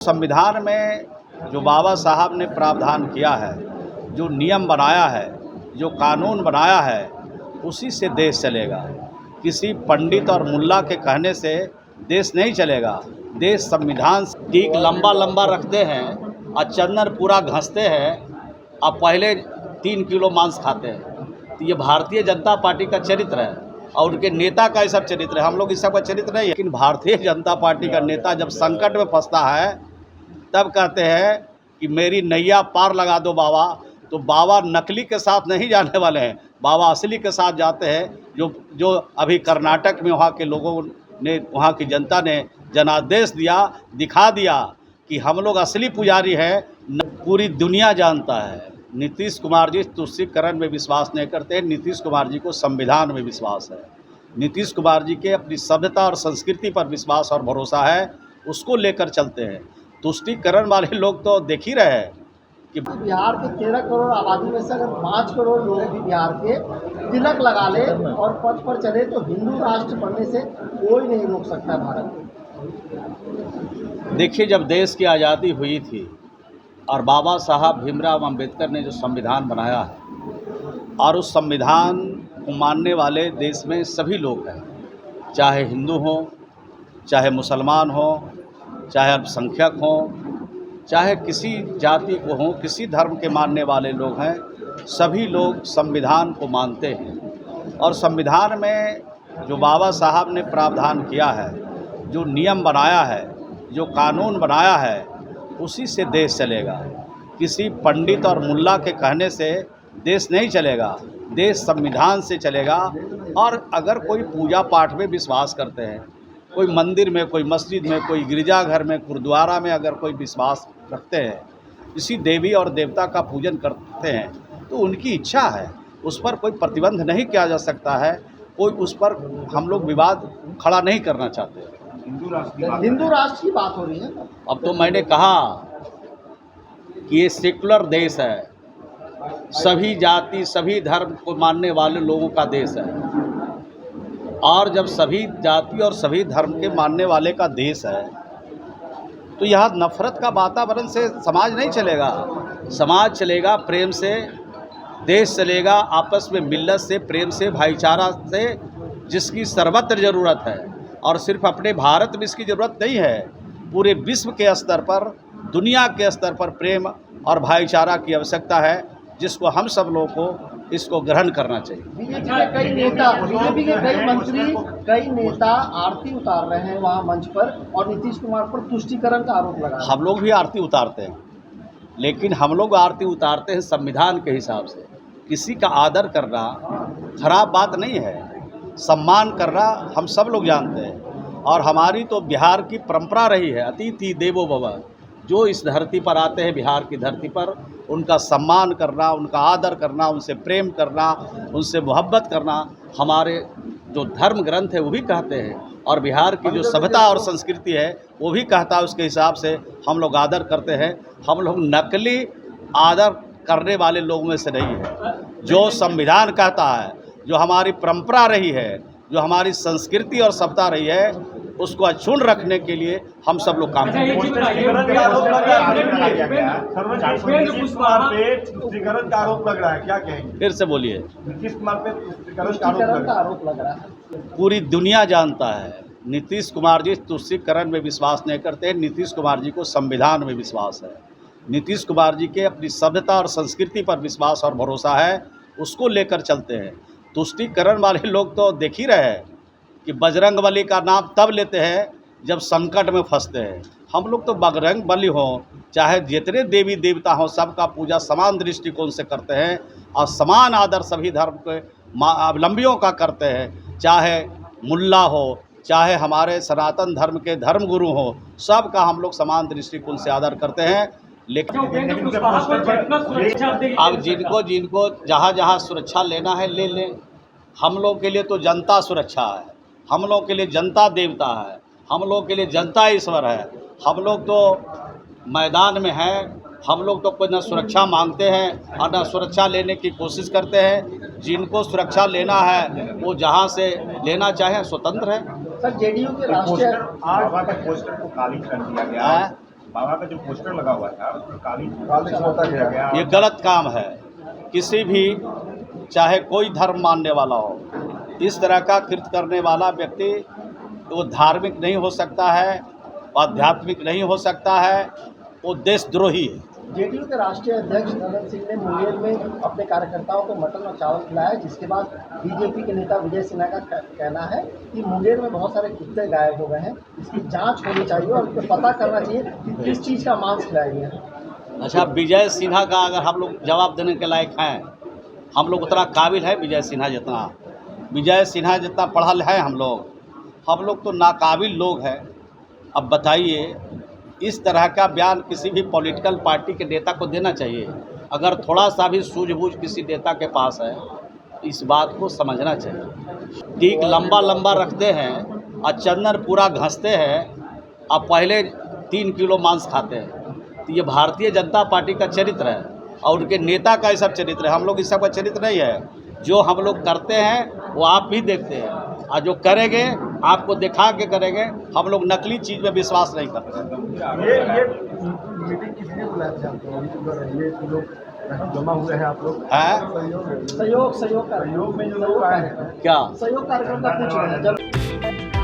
संविधान में जो बाबा साहब ने प्रावधान किया है, जो नियम बनाया है, जो कानून बनाया है, उसी से देश चलेगा। किसी पंडित और मुल्ला के कहने से देश नहीं चलेगा। देश संविधान ठीक लंबा लंबा रखते हैं और चंदन पूरा घसते हैं और पहले 3 किलो मांस खाते हैं। तो ये भारतीय जनता पार्टी का चरित्र है और उनके नेता का ये सब चरित्र है। हम लोग इस सब का चरित्र नहीं है, लेकिन भारतीय जनता पार्टी का नेता जब संकट में फंसता है तब कहते हैं कि मेरी नैया पार लगा दो बाबा। तो बाबा नकली के साथ नहीं जाने वाले हैं, बाबा असली के साथ जाते हैं। जो अभी कर्नाटक में वहाँ के लोगों ने, वहाँ की जनता ने जनादेश दिया, दिखा दिया कि हम लोग असली पुजारी हैं। पूरी दुनिया जानता है नीतीश कुमार जी तुष्टीकरण में विश्वास नहीं करते हैं। नीतीश कुमार जी को संविधान में विश्वास है। नीतीश कुमार जी के अपनी सभ्यता और संस्कृति पर विश्वास और भरोसा है, उसको लेकर चलते हैं। तुष्टीकरण वाले लोग तो देख ही रहे हैं कि बिहार के 13 करोड़ आबादी में से अगर 5 करोड़ लोग भी बिहार के तिलक लगा ले और पथ पर चले तो हिंदू राष्ट्र बनने से कोई नहीं रोक सकता भारत को। देखिए, जब देश की आज़ादी हुई थी और बाबा साहब भीमराव अंबेडकर ने जो संविधान बनाया है और उस संविधान को मानने वाले देश में सभी लोग हैं, चाहे हिंदू हों, चाहे मुसलमान हों, चाहे अल्पसंख्यक हों, चाहे किसी जाति को हों, किसी धर्म के मानने वाले लोग हैं, सभी लोग संविधान को मानते हैं। और संविधान में जो बाबा साहब ने प्रावधान किया है, जो नियम बनाया है, जो कानून बनाया है, उसी से देश चलेगा। किसी पंडित और मुल्ला के कहने से देश नहीं चलेगा, देश संविधान से चलेगा। और अगर कोई पूजा पाठ में विश्वास करते हैं, कोई मंदिर में, कोई मस्जिद में, कोई गिरजाघर में, गुरुद्वारा में अगर कोई विश्वास रखते हैं, किसी देवी और देवता का पूजन करते हैं, तो उनकी इच्छा है, उस पर कोई प्रतिबंध नहीं किया जा सकता है। कोई उस पर हम लोग विवाद खड़ा नहीं करना चाहते। हिंदू राष्ट्र की बात हो रही है। अब तो मैंने कहा कि ये सेकुलर देश है, सभी जाति सभी धर्म को मानने वाले लोगों का देश है। और जब सभी जाति और सभी धर्म के मानने वाले का देश है तो यहाँ नफ़रत का वातावरण से समाज नहीं चलेगा। समाज चलेगा प्रेम से, देश चलेगा आपस में मिल्लत से, प्रेम से, भाईचारा से, जिसकी सर्वत्र ज़रूरत है। और सिर्फ अपने भारत में इसकी ज़रूरत नहीं है, पूरे विश्व के स्तर पर, दुनिया के स्तर पर प्रेम और भाईचारा की आवश्यकता है, जिसको हम सब लोगों को इसको ग्रहण करना चाहिए। बीजेपी के कई नेता, बीजेपी के कई मंत्री, कई नेता आरती उतार रहे हैं वहाँ मंच पर और नीतीश कुमार पर तुष्टीकरण का आरोप लगा। हम लोग भी आरती उतारते हैं, लेकिन हम लोग आरती उतारते हैं संविधान के हिसाब से। किसी का आदर करना खराब बात नहीं है, सम्मान करना हम सब लोग जानते हैं। और हमारी तो बिहार की परंपरा रही है, अतिथि देवो भव। जो इस धरती पर आते हैं, बिहार की धरती पर, उनका सम्मान करना, उनका आदर करना, उनसे प्रेम करना, उनसे मोहब्बत करना हमारे जो धर्म ग्रंथ है वो भी कहते हैं। और बिहार की जो सभ्यता और संस्कृति है वो भी कहता है, उसके हिसाब से हम लोग आदर करते हैं। हम लोग नकली आदर करने वाले लोगों में से नहीं है। जो संविधान कहता है, जो हमारी परंपरा रही है, जो हमारी संस्कृति और सभ्यता रही है, उसको अक्षुण्ण रखने के लिए हम सब लोग काम करते हैं। तुष्टीकरण का आरोप लग रहा है, क्या कहेंगे? फिर से बोलिए। नीतीश कुमार पे तुष्टीकरण का आरोप लग रहा है। पूरी दुनिया जानता है नीतीश कुमार जी तुष्टीकरण में विश्वास नहीं करते हैं। नीतीश कुमार जी को संविधान में विश्वास है। नीतीश कुमार जी के अपनी सभ्यता और संस्कृति पर विश्वास और भरोसा है, उसको लेकर चलते हैं। तुष्टीकरण वाले लोग तो देख ही रहे हैं कि बजरंगबली का नाम तब लेते हैं जब संकट में फंसते हैं। हम लोग तो बजरंगबली हों, चाहे जितने देवी देवता हों, सबका पूजा समान दृष्टिकोण से करते हैं और समान आदर सभी धर्म के अवलंबियों का करते हैं। चाहे मुल्ला हो, चाहे हमारे सनातन धर्म के धर्मगुरु हों, सबका हम लोग समान दृष्टिकोण से आदर करते हैं। लेकिन अब जिनको जहाँ जहाँ सुरक्षा लेना है ले लें। हम लोग के लिए तो जनता सुरक्षा है, हम लोग के लिए जनता देवता है, हम लोग के लिए जनता ईश्वर है। हम लोग तो मैदान में हैं, हम लोग तो कोई न सुरक्षा मांगते हैं और न सुरक्षा लेने की कोशिश करते हैं। जिनको सुरक्षा लेना है वो जहाँ से लेना चाहें स्वतंत्र है। सर, जेडीयू के राष्ट्रीय पोस्टर को खाली कर दिया गया है। बाबा का जो पोस्टर लगा हुआ था उसमें काली होता गया ये गलत काम है। किसी भी चाहे कोई धर्म मानने वाला हो, इस तरह का कृत्य करने वाला व्यक्ति वो धार्मिक नहीं हो सकता है, आध्यात्मिक नहीं हो सकता है, वो देशद्रोही है। जेडीयू के राष्ट्रीय अध्यक्ष नंदन सिंह ने मुंगेर में अपने कार्यकर्ताओं को मटन और चावल खिलाया, जिसके बाद बीजेपी के नेता विजय सिन्हा का कहना है कि मुंगेर में बहुत सारे कुत्ते गायब हो गए हैं, इसकी जांच होनी चाहिए और इसको पता करना चाहिए कि किस चीज़ का मांस खिलाया गया है। अच्छा, विजय सिन्हा का अगर हम लोग जवाब देने के लायक हैं, हम लोग उतना काबिल है विजय सिन्हा जितना पढ़ा है हम लोग तो नाकाबिल लोग हैं। अब बताइए, इस तरह का बयान किसी भी पॉलिटिकल पार्टी के नेता को देना चाहिए। अगर थोड़ा सा भी सूझबूझ किसी नेता के पास है, इस बात को समझना चाहिए। टीक लंबा लंबा रखते हैं और चंदन पूरा घसते हैं और पहले 3 किलो मांस खाते हैं। तो ये भारतीय जनता पार्टी का चरित्र है और उनके नेता का ये सब चरित्र है। हम लोग इस सब का चरित्र नहीं है। जो हम लोग करते हैं वो आप भी देखते हैं, और जो करेंगे आपको दिखा के करेंगे। हम लोग नकली चीज़ में विश्वास नहीं करते। ये मीटिंग किस लिए बुलाया था आपको? ये लोग जमा हुए हैं, आप लोग हैं सहयोग सहयोग में जो लोग आए हैं क्या सहयोग कार्यक्रम का पूछ रहे हैं।